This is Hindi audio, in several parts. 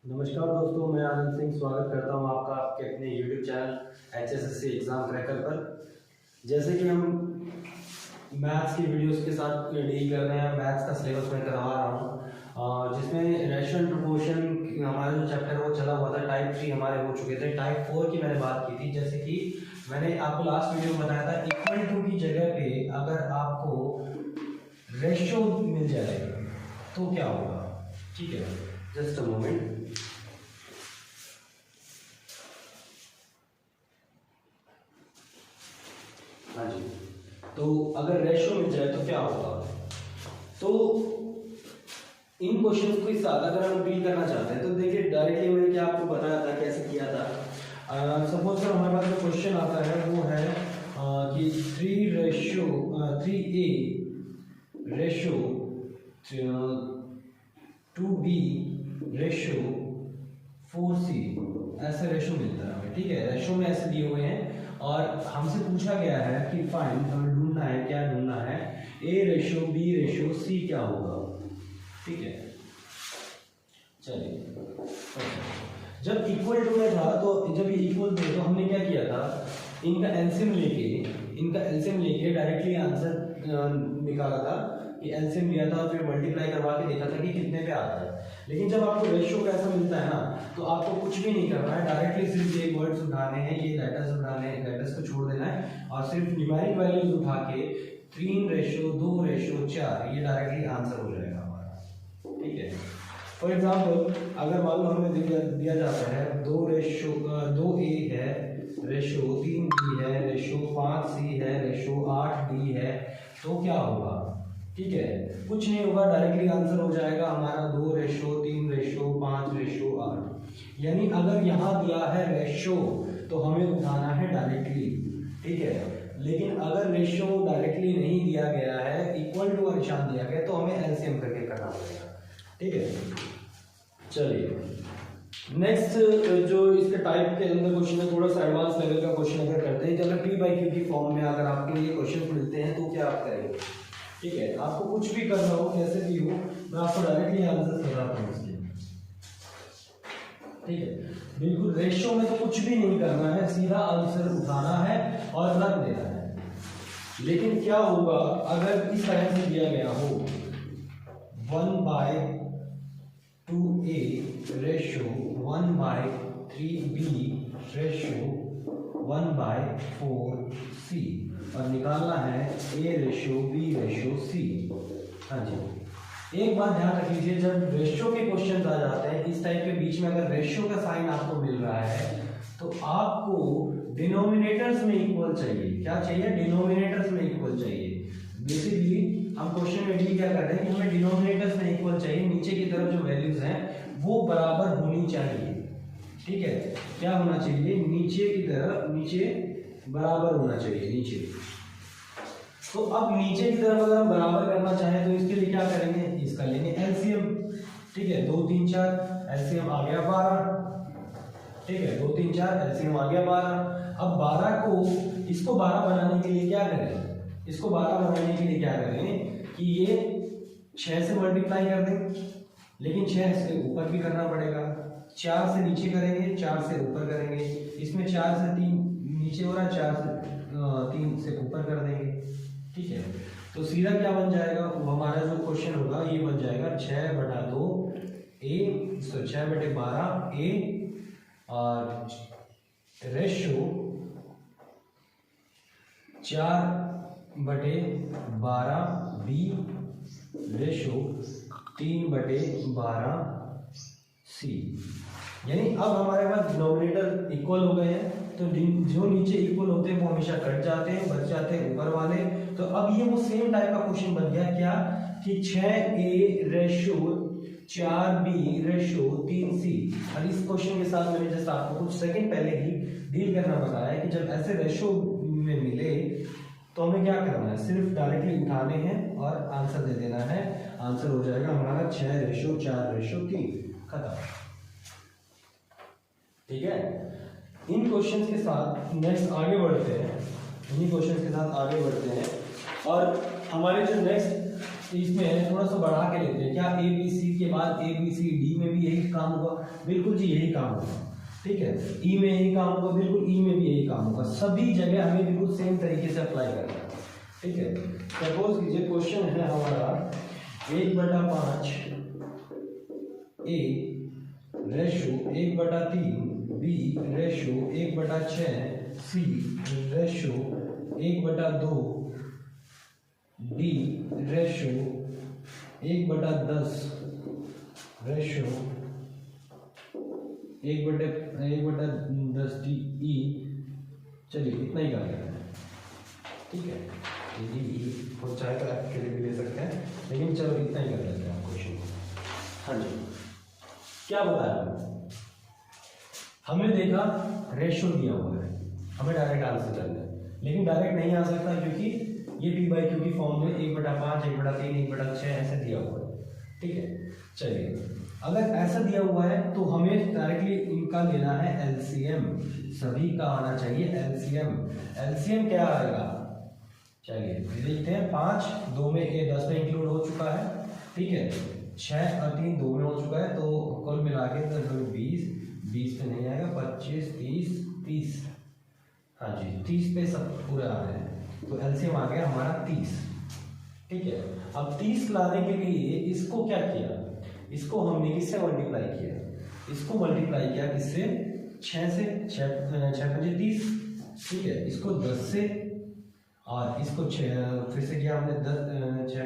नमस्कार दोस्तों, मैं आनंद सिंह स्वागत करता हूं आपका आपके अपने YouTube channel HSSC exam cracker पर। जैसे कि हम मैथ्स की वीडियोस के साथ डील कर रहे हैं, मैथ्स का सिलेबस मैं करवा रहा हूं, जिसमें रेशनल प्रोपोर्शन हमारा जो चैप्टर है वो चला हुआ था। टाइप 3 हमारे हो चुके थे, टाइप 4 की मैंने बात की थी। जैसे कि मैंने आपको लास्ट वीडियो में बताया था, इक्वल टू की जगह पे अगर आपको रेशो मिल जाएगा तो क्या होगा। ठीक है, जस्ट अ मोमेंट। हाँ जी, तो अगर रेशो मिल जाए तो क्या होगा। तो इन क्वेश्चन को इस साथ अगर हम डील करना चाहते हैं तो देखिए, डायरेक्टली मैंने क्या आपको बताया था, कैसे किया था। सपोज सर हमारे पास जो क्वेश्चन आता है वो है कि 3A ratio 2B ratio 4C ऐसे रेशो मिलता है हमें। ठीक है, रेशो में ऐसे दिए हुए हैं और हमसे पूछा गया है कि फाइंड, हमें ढूंढना है, क्या ढूंढना है, A ratio B ratio C क्या होगा। ठीक है, चलिए। जब इक्वल टू में था, तो जब ये इक्वल थे तो हमने क्या किया था, इनका एलसीएम लेके डायरेक्टली आंसर निकाला था कि एलसीएम लिया था, फिर मल्टीप्लाई करवा के देखा था कि कितने पे आता है। लेकिन जब आपको रेशियो का ऐसा मिलता है ना, तो आपको कुछ भी नहीं करना है, डायरेक्टली सिर्फ ये वर्ड्स उठाने हैं, ये लेटर्स उठाने हैं, लेटर्स को छोड़ देना है और सिर्फ न्यूमेरिक वैल्यूज उठा के 3 रेशो 2 रेशो 4 ये डायरेक्टली आंसर हो जाएगा हमारा। ठीक है, फॉर एग्जाम्पल अगर मान लो हमें दिया जाता है 2A है रेशो 3B है रेशो 5C है रेशो 8D है, तो क्या होगा। ठीक है, कुछ नहीं होगा, डायरेक्टली आंसर हो जाएगा हमारा 2 रेशो 3 रेशो 5 रेशो 8। यानी अगर यहाँ दिया है रेशो तो हमें उठाना है डायरेक्टली। ठीक है, लेकिन अगर रेशो डायरेक्टली नहीं दिया गया है, इक्वल टू का निशान दिया गया, तो हमें एलसीएम करके करना पड़ेगा। ठीक है, चलिए नेक्स्ट जो इसके टाइप के अंदर क्वेश्चन है, थोड़ा सा एडवांस लेवल का क्वेश्चन अगर करते हैं, अगर P/Q की फॉर्म में अगर आपके लिए क्वेश्चन मिलते हैं तो क्या आप करेंगे। ठीक है, आपको कुछ भी करना हो, कैसे भी हो, मैं आपको डायरेक्टली आंसर बताता हूँ इसके। ठीक है, बिल्कुल रेशियो में तो कुछ भी नहीं करना है, सीधा आंसर उठाना है और रख देना है। लेकिन क्या होगा अगर इस तरह से दिया गया हो 1/2A ratio 1/3B ratio 1/4C और निकालना है A ratio B ratio C। हाँ जी, एक बात ध्यान रख लीजिए, जब रेशियो के क्वेश्चन आ जाते हैं इस टाइप के बीच में, अगर रेशियो का साइन आपको मिल रहा है तो आपको डिनोमिनेटर्स में इक्वल चाहिए। क्या चाहिए, डिनोमिनेटर्स में इक्वल चाहिए। बेसिकली हम क्वेश्चन में डील क्या कर रहे हैं कि हमें डिनोमिनेटर्स में इक्वल चाहिए, नीचे की तरफ जो वैल्यूज हैं वो बराबर होनी चाहिए। ठीक है, क्या होना चाहिए, नीचे की तरफ, नीचे बराबर होना चाहिए, नीचे। तो अब नीचे की तरफ अगर हम बराबर करना चाहें तो इसके लिए क्या करेंगे, इसका लेंगे एलसीएम। ठीक है, 2 3 4 एलसीएम आ गया 12। ठीक है, 2 3 4 एलसीएम आ गया 12। अब 12 को, इसको 12 बनाने के लिए क्या करें, इसको 12 बनाने के लिए क्या करें कि ये 6 से मल्टीप्लाई कर दें, लेकिन 6 से ऊपर भी करना पड़ेगा। 4 से नीचे करेंगे, 4 से ऊपर करेंगे, इसमें 4 से 3 नीचे हो रहा है, 4 से 3 से ऊपर कर देंगे। ठीक है, तो सीधा क्या बन जाएगा, वो हमारा जो क्वेश्चन होगा ये बन जाएगा 6/2A, 6/12A और रेशो 4/12B रेशो 3/12C। यानी अब हमारे पास डिनोमिनेटर इक्वल हो गए हैं, तो जो नीचे इक्वल होते हैं वो हमेशा कट जाते हैं, बच जाते हैं ऊपर वाले। तो अब ये वो सेम टाइप का क्वेश्चन बन गया क्या कि 6A ratio 4B ratio 3C। और इस क्वेश्चन के साथ मैंने जैसे आपको कुछ सेकंड पहले ही डील करना बताया कि जब ऐसे रेशो में मिले तो हमें क्या करना है, सिर्फ डायरेक्टली उठाने हैं और आंसर दे देना है। आंसर हो जाएगा हमारा 6 रेशो 4 रेशो 3, खत्म। ठीक है, इन क्वेश्चंस के साथ नेक्स्ट आगे बढ़ते हैं, इन्हीं क्वेश्चंस के साथ आगे बढ़ते हैं और हमारे जो नेक्स्ट इसमें थोड़ा सा बढ़ा के लेते हैं। क्या ABC के बाद ABCD में भी यही काम होगा? बिल्कुल जी यही काम होगा। ठीक है, ई में यही काम होगा, बिल्कुल ई में भी यही काम होगा। सभी जगह हमें बिल्कुल सेम तरीके से अप्लाई करना है। ठीक है, सपोज कीजिए क्वेश्चन है हमारा 1/5 A ratio 1/3 B ratio 1/6 C ratio 1/2 D ratio 1/10 ratio 1/10 D E. चलिए इतना ही कर लेते हैं। ठीक है, डी ई हो चाहे तो एफ के लिए भी ले सकते हैं, लेकिन चलो इतना ही कर लेते हैं क्वेश्चन को। हाँ जी, क्या बताया हमने देखा रेशो दिया हुआ है, हमें डायरेक्ट आंसर करना है, लेकिन डायरेक्ट नहीं आ सकता क्योंकि ये पी बाई क्यू की फॉर्म में 1/5 1/3 1/6 ऐसे दिया हुआ है। ठीक है, चलिए अगर ऐसा दिया हुआ है तो हमें डायरेक्टली इनका लेना है एलसीएम। सभी का आना चाहिए एलसीएम। एलसीएम क्या आएगा? चलिए देखते हैं। 5 2 में 10 में इंक्लूड हो चुका है। ठीक है, 6 और 3 2 में हो चुका है, तो कुल मिला के 20 पे नहीं आएगा, 25 30 30। हाँ जी, 30 पे सब पूरे आ रहे हैं, तो एलसीएम आ गया हमारा 30। ठीक है, अब 30 लाने के लिए इसको क्या किया? इसको हमने किससे मल्टीप्लाई किया? इसको मल्टीप्लाई किया किससे? 6 से। 6 5 30। ठीक है, इसको 10 से, और इसको 6 फिर से किया हमने 10 6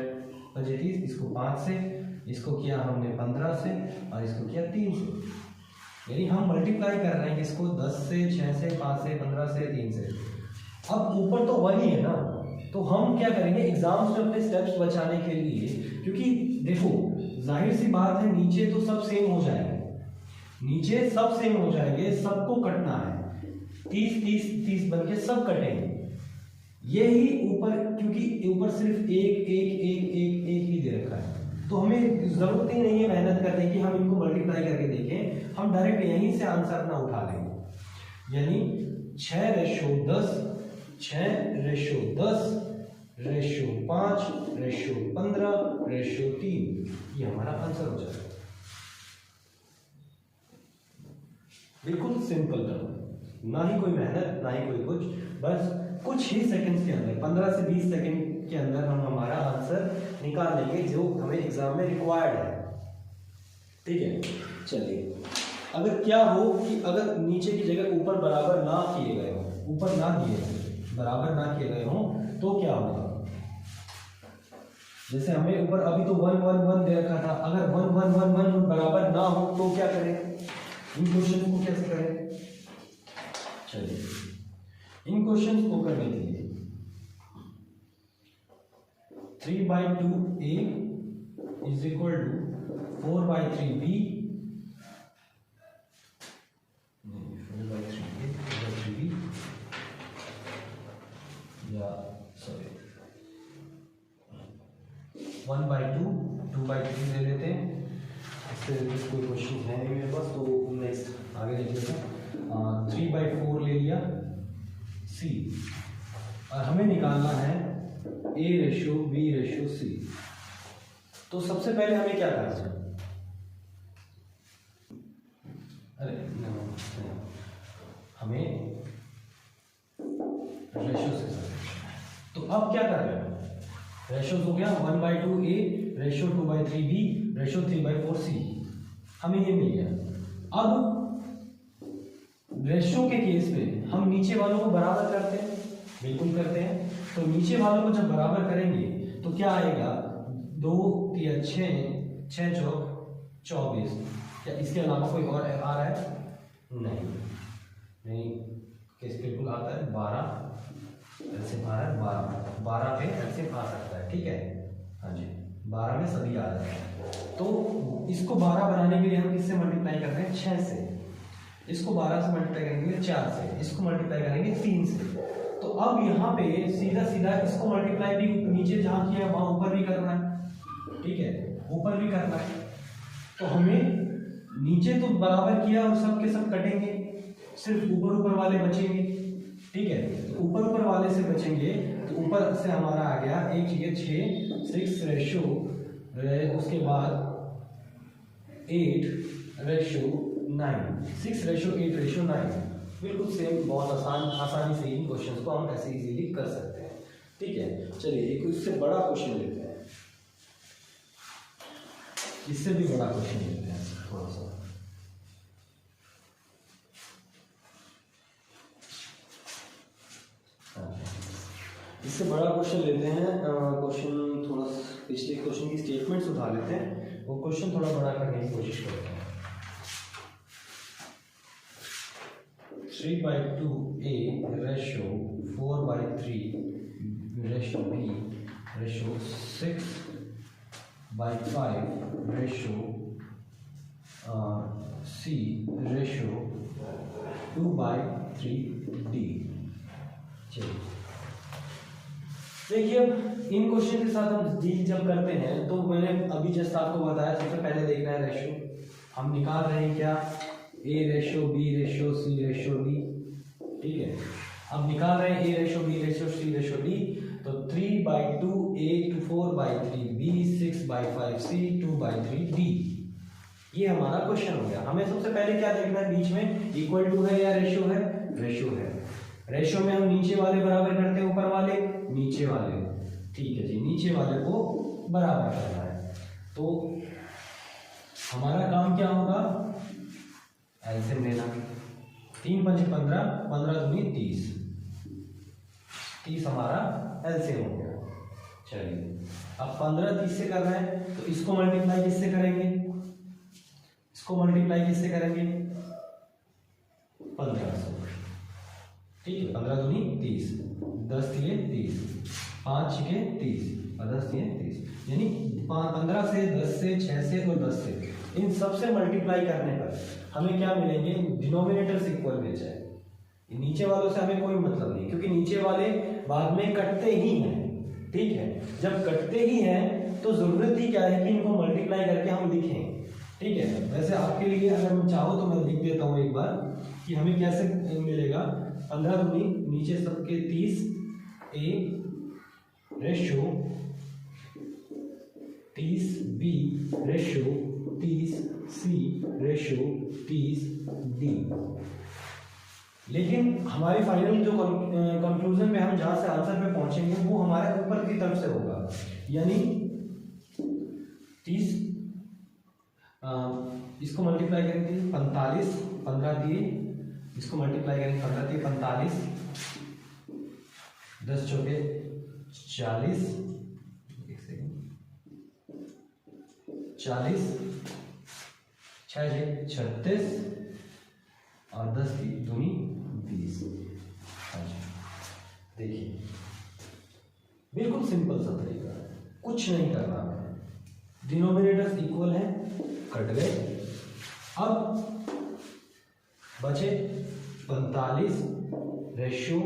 5 30, इसको 5 से, इसको किया हमने 15 से, और इसको किया 3 से। यानी हम मल्टीप्लाई कर रहे हैं किसको? 10 से, 6 से, 5 से, 15 से, 3 से। अब ऊपर तो वही है ना, तो हम क्या करेंगे एग्जाम्स में अपने स्टेप्स बचाने के लिए, क्योंकि देखो जाहिर सी बात है नीचे तो सब सेम हो जाएंगे, नीचे सब सेम हो जाएंगे, सबको कटना है। 30 30 30 बन के सब कटेंगे। यही ऊपर, क्योंकि ऊपर सिर्फ एक एक एक एक एक ही दे रखा है, तो हमें जरूरत ही नहीं है मेहनत करने की, हम इनको मल्टीप्लाई करके देखें, हम डायरेक्ट यहीं से आंसर अपना उठा लेंगे। यानी 6/10 6/10 रेशो 5 रेशो 15 रेशो 3, ये हमारा आंसर हो जाएगा। बिल्कुल सिंपल टर्म, ना ही कोई मेहनत ना ही कोई कुछ, बस कुछ ही सेकंड्स के अंदर 15 से 20 सेकंड के अंदर हम हमारा आंसर निकाल लेंगे जो हमें एग्जाम में रिक्वायर्ड है। ठीक है, चलिए अगर क्या हो कि अगर नीचे की जगह ऊपर बराबर ना किए गए हो, ऊपर ना दिए बराबर ना किए गए हो, तो क्या होगा? जैसे हमें ऊपर अभी तो 1 1 1 दे रखा था, अगर 1 1 1 1 बराबर ना हो तो क्या करें? इन क्वेश्चन को कैसे करें? चलिए इन क्वेश्चन को करने के लिए 3/2a is equal to 4/3b 4/3b या सॉरी 1/2 2/3 ले लेते हैं। इससे कोई क्वेश्चन है नहीं मेरे पास, तो नेक्स्ट आगे देख लेते हैं। 3/4 ले लिया c, और हमें निकालना है a ratio b ratio c। तो सबसे पहले हमें क्या करना है? अरे हमें रेशो से, तो अब क्या कर रहे हैं? रेशो हो गया 1/2a ratio 2/3b ratio 3/4c, हमें ये मिल गया। अब रेशो के केस में हम नीचे वालों को बराबर करते हैं, बिल्कुल करते हैं। तो नीचे वालों को जब बराबर करेंगे तो क्या आएगा? 2 3 6 6 चौक 24। क्या इसके अलावा कोई और आ रहा है? नहीं, केस बिल्कुल आता है 12 ऐसे आ रहा है 12 पे ऐसे आ सकता है। ठीक है, हाँ जी 12 में सभी आ जाते हैं। तो इसको 12 बनाने के लिए हम किससे मल्टीप्लाई करते हैं? 6 से। इसको 12 से मल्टीप्लाई करेंगे 4 से, इसको मल्टीप्लाई करेंगे 3 से। तो अब यहाँ पे सीधा सीधा इसको मल्टीप्लाई भी नीचे जहाँ किया है वहाँ ऊपर भी करना है। ठीक है, ऊपर भी करना है। तो हमें नीचे तो बराबर किया और सब के सब कटेंगे, सिर्फ ऊपर ऊपर वाले बचेंगे। ठीक है, तो ऊपर ऊपर वाले से बचेंगे, तो ऊपर से हमारा आ गया एक चीज 6 रेशो, उसके बाद 8 रेशो 9, 6:8:9, बिल्कुल सेम, बहुत आसानी से इन क्वेश्चन को हम ऐसे इजीली कर सकते हैं। ठीक है, चलिए एक इससे बड़ा क्वेश्चन लेते हैं, इससे भी बड़ा क्वेश्चन लेते हैं थोड़ा सा। इससे बड़ा क्वेश्चन लेते हैं, क्वेश्चन थोड़ा पिछले क्वेश्चन की स्टेटमेंट्स उठा लेते हैं, वो क्वेश्चन थोड़ा बड़ा करने की कोशिश करते हैं। 3/2a ratio 4/3 ratio b ratio 6/5 ratio c ratio 2/3d। चलिए देखिए, अब इन क्वेश्चन के साथ हम डील जब करते हैं तो मैंने अभी जस्ट आपको बताया, सबसे पहले देखना है रेशो, हम निकाल रहे हैं क्या, a ratio b ratio c ratio d। ठीक है, अब निकाल रहे हैं a ratio b ratio c ratio d, तो 3/2a to 4/3b 6/5c 2/3d, ये हमारा क्वेश्चन हो गया। हमें सबसे पहले क्या देखना है, बीच में इक्वल टू है या रेशो है, रेशो है। रेशो में हम नीचे वाले बराबर करते हैं ऊपर वाले, नीचे वाले, ठीक है जी, नीचे वाले को बराबर करना है। तो हमारा काम क्या होगा, एलसीएम लेना, 3 × 5 = 15, 15 × 2 = 30, 30 हमारा एलसीएम हो गया। चलिए अब 15 30 से कर रहे हैं, तो इसको मल्टीप्लाई किससे करेंगे, इसको मल्टीप्लाई किससे करेंगे, 15 से। ठीक है, 15 × 2 = 30, 10 × 3 = 30, 5 × 6 = 30 और 10 × 3 = 30, यानी 15 से, 10 से, 6 से और 10 से, इन सब से मल्टीप्लाई करने पर हमें क्या मिलेंगे, डिनोमिनेटर्स इक्वल मिल जाए। नीचे वालों से हमें कोई मतलब नहीं, क्योंकि नीचे वाले बाद में कटते ही हैं। ठीक है, जब कटते ही हैं तो जरूरत ही क्या है कि इनको मल्टीप्लाई करके हम लिखें। ठीक है, वैसे आपके लिए अगर मैं चाहो तो मैं लिख देता हूँ एक बार कि हमें कैसे मिलेगा, 15 × 2 = नीचे सबके 30 a ratio 30 b ratio 30 c ratio 30 d। लेकिन हमारी फाइनल जो कंक्लूजन में हम जहां से आंसर पे पहुंचेंगे वो हमारे ऊपर की तरफ से होगा, यानी 30, इसको मल्टीप्लाई करेंगे 45, 15 दिए, इसको मल्टीप्लाई करेंगे 15 दिए 45, 10 चौके 40, 40, 6 × 36 और 10 × 2 = 20। देखिए बिल्कुल सिंपल सा तरीका है, कुछ नहीं करना है, डिनोमिनेटर्स इक्वल है, कट गए। अब बचे 45 रेशो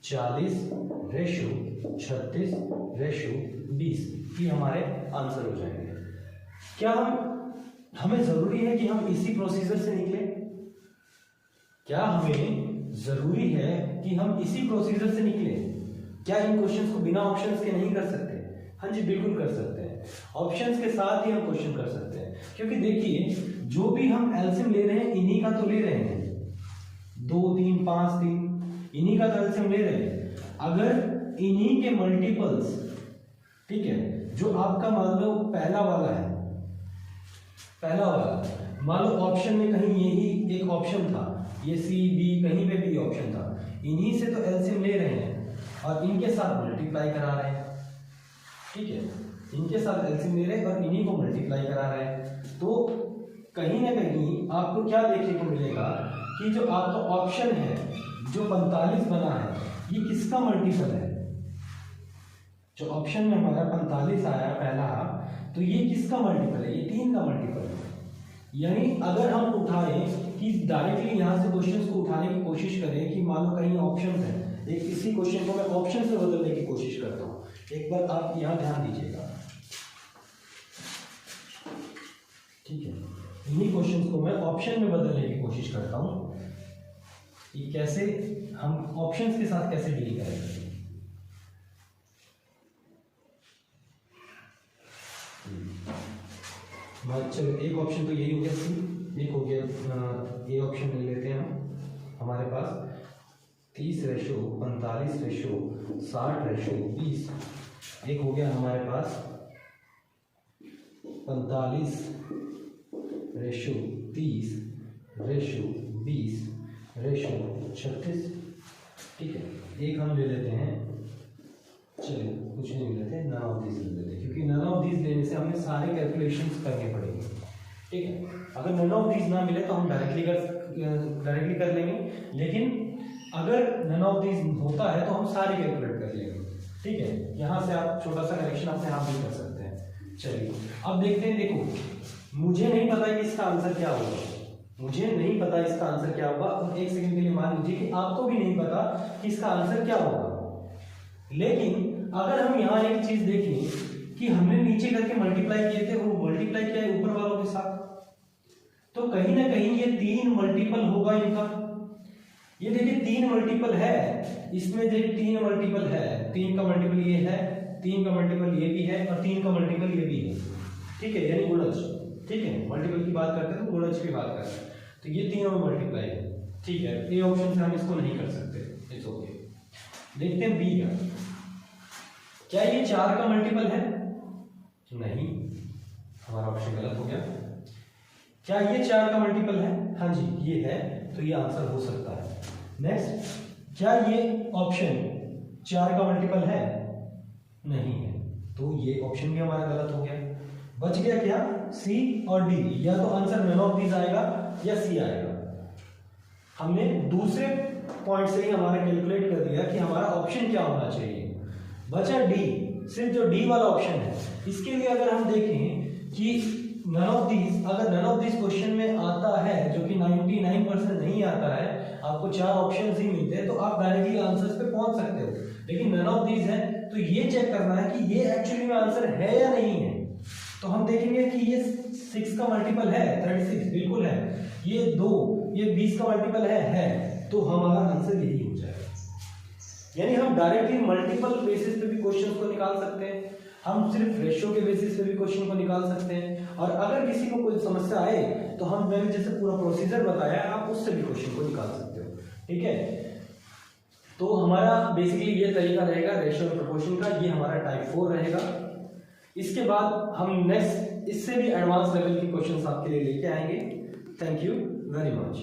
40 रेशो 36 रेशो 20, ये हमारे आंसर हो जाएंगे। क्या हमें जरूरी है कि हम इसी प्रोसीजर से निकले, क्या हमें जरूरी है कि हम इसी प्रोसीजर से निकले? क्या इन क्वेश्चंस को बिना ऑप्शंस के नहीं कर सकते? हाँ जी बिल्कुल कर सकते हैं, ऑप्शंस के साथ ही हम क्वेश्चन कर सकते हैं, क्योंकि देखिए जो भी हम एलसीएम ले रहे हैं इन्हीं का तो ले रहे हैं, 2 3 5 3 इन्हीं का तो एलसीएम ले रहे हैं। अगर इन्हीं के मल्टीपल्स, ठीक है, जो आपका मान लो पहला वाला है, पहला वाला मान लो ऑप्शन में कहीं यही एक ऑप्शन था, ये सी बी कहीं पे भी ऑप्शन था, इन्हीं से तो एलसीएम ले रहे हैं और इनके साथ मल्टीप्लाई करा रहे हैं। ठीक है, इनके साथ एलसीएम ले रहे हैं और इन्हीं को मल्टीप्लाई करा रहे हैं, तो कहीं ना कहीं आपको क्या देखने को मिलेगा कि जो आपका ऑप्शन है जो 45 बना है ये किसका मल्टीपल है? जो ऑप्शन में हमारा 45 आया पहला, तो ये किसका मल्टीपल है? ये 3 का मल्टीपल है। यानी अगर हम उठाएं कि डायरेक्टली यहाँ से क्वेश्चंस को उठाने की कोशिश करें कि मान लो कहीं ऑप्शंस है, एक इसी क्वेश्चन को मैं ऑप्शन से बदलने की कोशिश करता हूँ, एक बार आप यहाँ ध्यान दीजिएगा। ठीक है, इन्हीं क्वेश्चंस को मैं ऑप्शन में बदलने की कोशिश करता हूँ कि कैसे हम ऑप्शंस के साथ कैसे डील करेंगे। चलो एक ऑप्शन तो यही हो गया सी, ए ऑप्शन ले लेते हैं हम। हमारे पास 30:45:60:20, एक हो गया हमारे पास 45:30:20:36। ठीक है, एक हम ले लेते हैं, चलिए कुछ नहीं लेते, नन ऑफ दीज ले लेते हैं, क्योंकि नन ऑफ दीज लेने से हमें सारे कैलकुलेशंस करने पड़ेंगे। ठीक है, अगर नन ऑफ दीज ना मिले तो हम डायरेक्टली कर लेंगे, लेकिन अगर नन ऑफ दीज होता है तो हम सारे कैलकुलेट कर लेंगे। ठीक है, यहाँ से आप छोटा सा करेक्शन अपने आप भी कर सकते हैं। चलिए अब देखते हैं। देखो, मुझे नहीं पता कि इसका आंसर क्या होगा, मुझे नहीं पता इसका आंसर क्या होगा, और एक सेकंड के लिए मान लीजिए कि आपको भी नहीं पता कि इसका आंसर क्या होगा। लेकिन अगर हम यहाँ एक चीज देखें कि हमने नीचे करके मल्टीप्लाई किए थे, वो मल्टीप्लाई किया है ऊपर वालों के साथ, तो कहीं ना कहीं ये 3 मल्टीपल होगा इनका। ये देखिए 3 मल्टीपल है इसमें, जो 3 मल्टीपल है, 3 का मल्टीपल ये है, 3 का मल्टीपल ये भी है, और 3 का मल्टीपल ये भी है। ठीक है, यानी गुणज। ठीक है, मल्टीपल की बात करते हैं तो गुणज की बात करते हैं, तो ये तीनों में मल्टीप्लाई है। ठीक है, ए ऑप्शन से हम इसको नहीं कर सकते, इट्स ओके। देखते हैं बी का, क्या ये 4 का मल्टीपल है? नहीं, हमारा ऑप्शन गलत हो गया। क्या ये 4 का मल्टीपल है? हाँ जी, ये है, तो ये आंसर हो सकता है। नेक्स्ट, क्या ये ऑप्शन 4 का मल्टीपल है? नहीं है, तो ये ऑप्शन भी हमारा गलत हो गया। बच गया क्या? सी और डी, या तो आंसर नन ऑफ दीज आएगा या सी आएगा। हमने दूसरे पॉइंट से ही हमारा कैलकुलेट कर दिया कि हमारा ऑप्शन क्या होना चाहिए। बचा डी, सिर्फ जो डी वाला ऑप्शन है, इसके लिए अगर हम देखें कि नन ऑफ दीज, अगर नन ऑफ दीज क्वेश्चन में आता है, जो कि 99% नहीं आता है, आपको 4 ऑप्शंस ही मिलते हैं, तो आप डायरेक्टली आंसर्स पे पहुंच सकते हो। लेकिन नन ऑफ दीज है तो ये चेक करना है कि ये एक्चुअली में आंसर है या नहीं है। तो हम देखेंगे कि ये 6 का मल्टीपल है, 36 बिल्कुल है, ये 2, ये 20 का मल्टीपल है, तो हमारा आंसर यही हो जाएगा। यानी हम डायरेक्टली मल्टीपल बेसिस पे भी क्वेश्चन को निकाल सकते हैं, हम सिर्फ रेशियो के बेसिस पे भी क्वेश्चन को निकाल सकते हैं, और अगर किसी को कोई समस्या आए तो मैंने जैसे पूरा प्रोसीजर बताया, आप उससे भी क्वेश्चन को निकाल सकते हो। ठीक है, तो हमारा बेसिकली ये तरीका रहेगा रेशियो और प्रोपोर्शन का, ये हमारा टाइप 4 रहेगा। इसके बाद हम नेक्स्ट इससे भी एडवांस लेवल के क्वेश्चंस आपके लिए लेके आएंगे। Thank you very much.